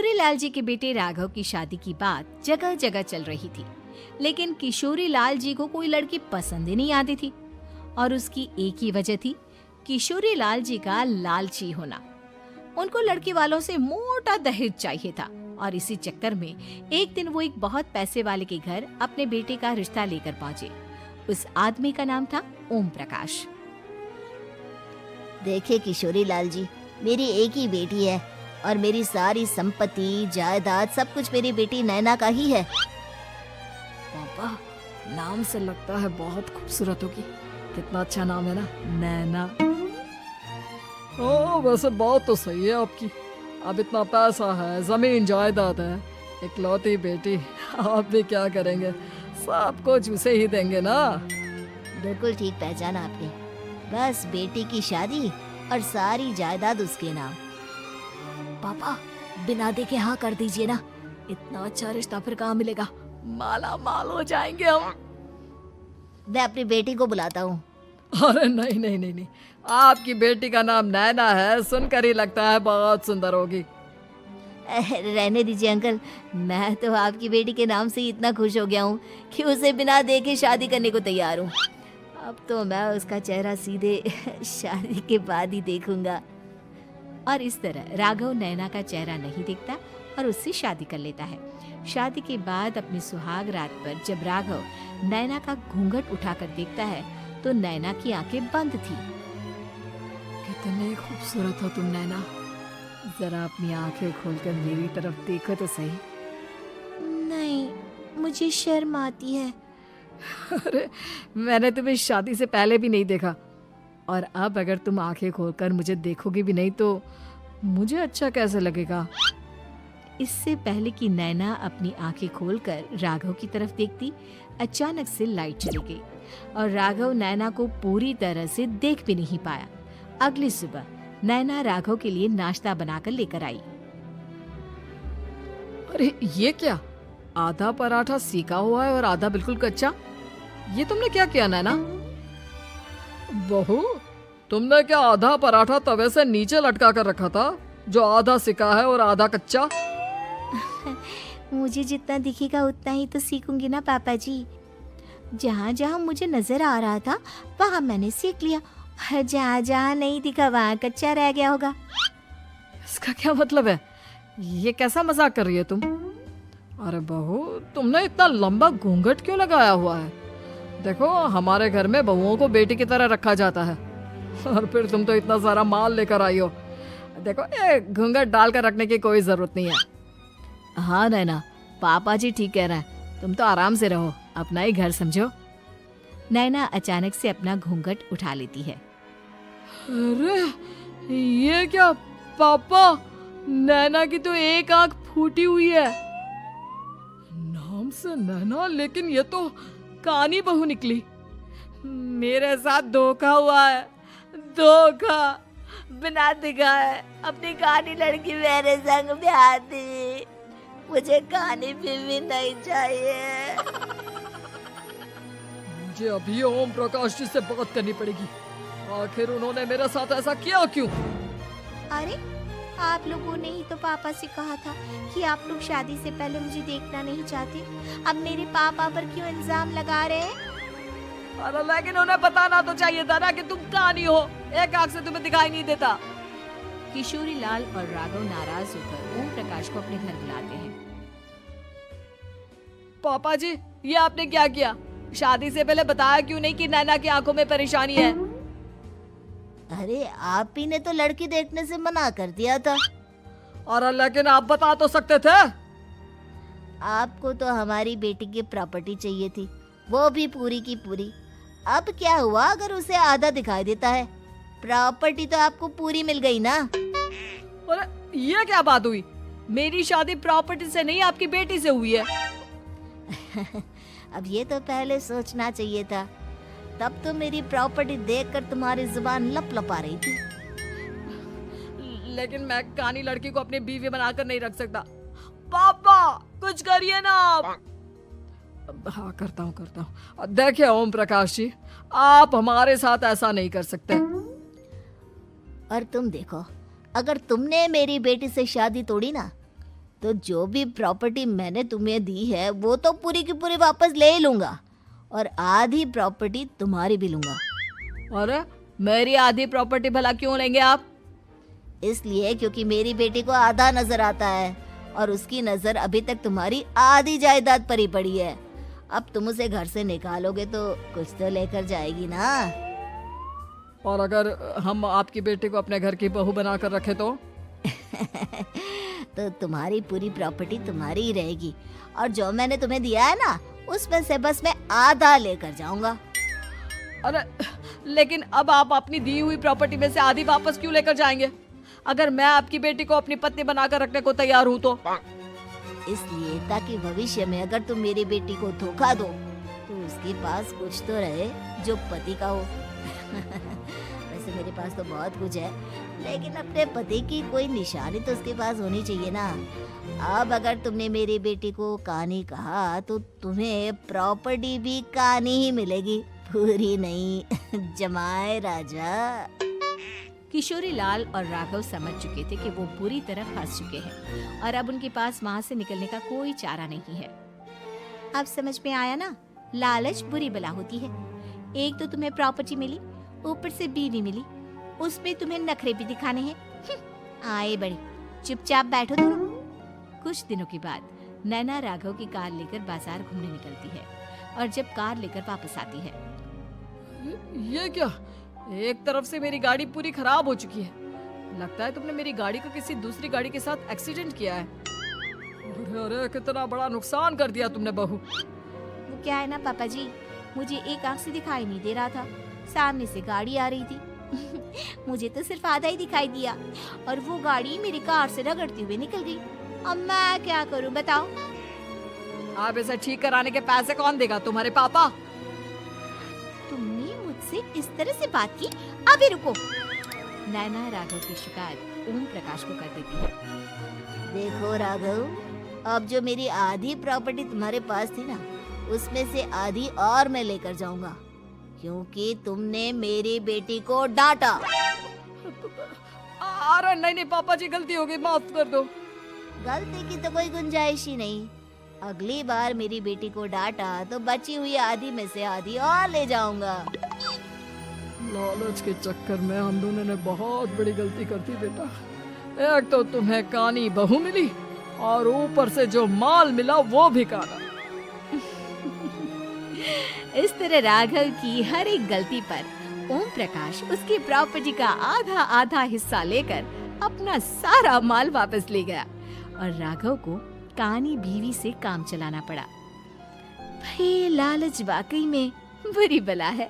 किशोरी लाल जी के बेटे राघव की शादी की बात जगह जगह चल रही थी, लेकिन किशोरी लाल जी को कोई लड़की पसंद ही नहीं आती थी। और उसकी एक ही वजह थी, किशोरी लाल जी का लालची होना। उनको लड़की वालों से मोटा दहेज चाहिए था और इसी चक्कर में एक दिन वो एक बहुत पैसे वाले के घर अपने बेटे का रिश्ता लेकर पहुंचे। उस आदमी का नाम था ओम प्रकाश। देखिए किशोरी लाल जी, मेरी एक ही बेटी है और मेरी सारी संपत्ति जायदाद सब कुछ मेरी बेटी नैना का ही है। पापा, नाम से लगता है बहुत खूबसूरत होगी। कितना अच्छा नाम है ना, नैना। ओ, वैसे बात तो सही है आपकी। अब इतना पैसा है, जमीन जायदाद है, इकलौती बेटी, आप भी क्या करेंगे? सब कुछ उसे ही देंगे ना। बिल्कुल ठीक पहचाना आपने। बस बेटी की शादी और सारी जायदाद उसके नाम। पापा, बिना देखे हाँ कर दीजिए ना। इतना अच्छा रिश्ता फिर कहाँ मिलेगा? माला माल हो जाएंगे हम। मैं अपनी बेटी को बुलाता हूँ। अरे नहीं नहीं नहीं नहीं, आपकी बेटी का नाम नैना है, सुनकर ही लगता है बहुत सुंदर होगी। रहने दीजिए अंकल, मैं तो आपकी बेटी के नाम से ही इतना खुश हो गया हूँ कि उसे बिना देखे शादी करने को तैयार हूँ। अब तो मैं उसका चेहरा सीधे शादी के बाद ही देखूंगा। और इस तरह राघव नैना का चेहरा नहीं देखता और उससे शादी कर लेता है। शादी के बाद अपनी सुहाग रात पर जब राघव नैना का घूंघट उठाकर देखता है तो नैना की आंखें बंद थी। कितनी खूबसूरत हो तुम नैना। जरा अपनी आंखें खोलकर मेरी तरफ देखो तो सही। नहीं, मुझे शर्म आती है। अरे, मैंने तुम्हें शादी से पहले भी नहीं देखा, और अब अगर तुम आंखें खोलकर मुझे देखोगी भी नहीं तो मुझे अच्छा कैसे लगेगा? इससे पहले कि नैना अपनी आंखें खोलकर राघव की तरफ देखती, अचानक से लाइट चली गई और राघव नैना को पूरी तरह से देख भी नहीं पाया। अगली सुबह नैना राघव के लिए नाश्ता बनाकर लेकर आई। अरे ये क्या, आधा पराठा सीका हुआ है और आधा बिल्कुल कच्चा। ये तुमने क्या किया नैना? बहू, तुमने क्या आधा पराठा तवे से नीचे लटका कर रखा था, जो आधा सिका है और आधा कच्चा? मुझे जितना दिखेगा उतना ही तो सीखूंगी ना पापा जी। जहाँ जहाँ मुझे नजर आ रहा था वहाँ मैंने सीख लिया, जहाँ जहाँ नहीं दिखा वहाँ कच्चा रह गया होगा। इसका क्या मतलब है? ये कैसा मजाक कर रही है तुम? अरे बहू, तुमने इतना लंबा घूंघट क्यों लगाया हुआ है? देखो, हमारे घर में बहुओं को बेटी की तरह रखा जाता है, और फिर तुम तो इतना सारा माल लेकर आई हो। देखो, ये घूंघट डालकर रखने की कोई जरूरत नहीं है। हाँ नैना, पापा जी ठीक कह रहे हैं, तुम तो आराम से रहो, अपना ही घर समझो। नैना अचानक से अपना घूंघट उठा लेती है। अरे ये क्या पापा, नैना की तो एक आंख फूटी हुई है। नाम से नैना, लेकिन ये तो कानी बहू निकली। मेरे साथ धोखा हुआ है, धोखा। बिना दिखाए अपनी कानी लड़की मेरे संग ब्याह दी। मुझे कानी भी नहीं चाहिए। मुझे अभी ओम प्रकाश जी से बात करनी पड़ेगी। आखिर उन्होंने मेरे साथ ऐसा किया क्यों? अरे, आप लोगों ने ही तो पापा से कहा था कि आप लोग शादी से पहले मुझे देखना नहीं चाहते। अब मेरे पापा पर क्यों इल्जाम लगा रहे हैं? अरे लेकिन उन्हें बताना तो चाहिए था ना कि तुम कानी हो, एक आंख से तुम्हें दिखाई नहीं देता। किशोरी लाल और राघव नाराज होकर ओम प्रकाश को अपने घर बुलाते हैं। पापा जी, ये आपने क्या किया? शादी से पहले बताया क्यों नहीं कि नैना की आंखों में परेशानी है? अरे, आप ही ने तो लड़की देखने से मना कर दिया था। अरे लेकिन आप बता तो सकते थे। आपको तो हमारी बेटी की प्रॉपर्टी चाहिए थी, वो भी पूरी की पूरी। अब क्या हुआ अगर उसे आधा दिखाई देता है? प्रॉपर्टी तो आपको पूरी मिल गई ना। अरे ये क्या बात हुई? मेरी शादी प्रॉपर्टी से नहीं, आपकी बेटी से हुई है। अब ये तो पहले सोचना चाहिए था, तब तो मेरी प्रॉपर्टी देखकर तुम्हारी जुबान लप लपा रही थी। लेकिन मैं कानी लड़की को अपनी बीवी बनाकर नहीं रख सकता। पापा, कुछ करिए ना आप। हाँ, करता हूँ। देखिए ओम प्रकाश जी, आप हमारे साथ ऐसा नहीं कर सकते। और तुम देखो, अगर तुमने मेरी बेटी से शादी तोड़ी ना, तो जो भी प्रॉपर्टी मैंने तुम्हें दी है वो तो पूरी की पूरी वापस ले ही लूंगा और आधी प्रॉपर्टी तुम्हारी भी लूंगा। अरे मेरी आधी प्रॉपर्टी भला क्यों लेंगे आप? इसलिए क्योंकि मेरी बेटी को आधा नजर आता है और उसकी नजर अभी तक तुम्हारी आधी जायदाद पर ही पड़ी है। अब तुम उसे घर से निकालोगे तो कुछ तो लेकर जाएगी ना। और अगर हम आपकी बेटी को अपने घर की बहू बनाकर रखे तो? तो तुम्हारी पूरी प्रॉपर्टी तुम्हारी ही रहेगी और जो मैंने तुम्हें दिया है ना उसमें से बस मैं आधा लेकर जाऊंगा। अरे लेकिन अब आप अपनी दी हुई प्रॉपर्टी में से आधी वापस क्यों लेकर जाएंगे? अगर मैं आपकी बेटी को अपनी पत्नी बनाकर रखने को तैयार हूँ तो? इसलिए ताकि भविष्य में अगर तुम मेरी बेटी को धोखा दो तो उसके पास कुछ तो रहे जो पति का हो। वैसे मेरे पास तो बहुत कुछ है लेकिन अपने पति की कोई निशानी तो उसके पास होनी चाहिए ना। अब अगर तुमने मेरी बेटी को कहानी कहा तो तुम्हें प्रॉपर्टी भी कहानी ही मिलेगी, पूरी नहीं। जमाए राजा। किशोरी लाल और राघव समझ चुके थे कि वो बुरी तरह फंस चुके हैं और अब उनके पास वहां से निकलने का कोई चारा नहीं है। अब समझ में आया ना, लालच बुरी बला होती है। एक तो तुम्हें प्रॉपर्टी मिली, ऊपर से बीवी मिली, उसमें तुम्हें नखरे भी दिखाने हैं। आए बड़े, चुपचाप बैठो दोनों। कुछ दिनों के बाद नैना राघव की कार लेकर बाजार घूमने निकलती है और जब कार लेकर वापस आती है, ये क्या? एक तरफ से मेरी गाड़ी पूरी खराब हो चुकी है। लगता है तुमने मेरी गाड़ी को किसी दूसरी गाड़ी के साथ एक्सीडेंट किया है। अरे अरे कितना बड़ा नुकसान कर दिया तुमने बहू। वो क्या है ना पापा जी, मुझे एक आंख से दिखाई नहीं दे रहा था, सामने से गाड़ी आ रही थी। मुझे तो सिर्फ आधा ही दिखाई दिया और वो गाड़ी मेरी कार से रगड़ती हुई निकल गई। अब मैं क्या करूं बताओ? आप इसे ठीक कराने के पैसे कौन देगा? तुम्हारे पापा? तुमने मुझसे इस तरह से बात की? अभी रुको। नैना राघव की शिकायत ओम प्रकाश को कर देती है। देखो राघव, अब जो मेरी आधी प्रॉपर्टी तुम्हारे पास थी ना उसमें से आधी और मैं लेकर जाऊंगा क्योंकि तुमने मेरी बेटी को डांटा। अरे नहीं नहीं पापा जी, गलती हो गई, माफ कर दो। गलती की तो कोई गुंजाइश ही नहीं। अगली बार मेरी बेटी को डांटा तो बची हुई आधी में से आधी और ले जाऊंगा। लालच के चक्कर में हम दोनों ने बहुत बड़ी गलती कर दी बेटा। एक तो तुम्हें कानी बहू मिली और ऊपर से जो माल मिला वो भी काना। इस तरह राघव की हर एक गलती पर ओम प्रकाश उसकी प्रॉपर्टी का आधा आधा हिस्सा लेकर अपना सारा माल वापस ले गया और राघव को कानी बीवी से काम चलाना पड़ा। भाई लालच वाकई में बुरी बला है।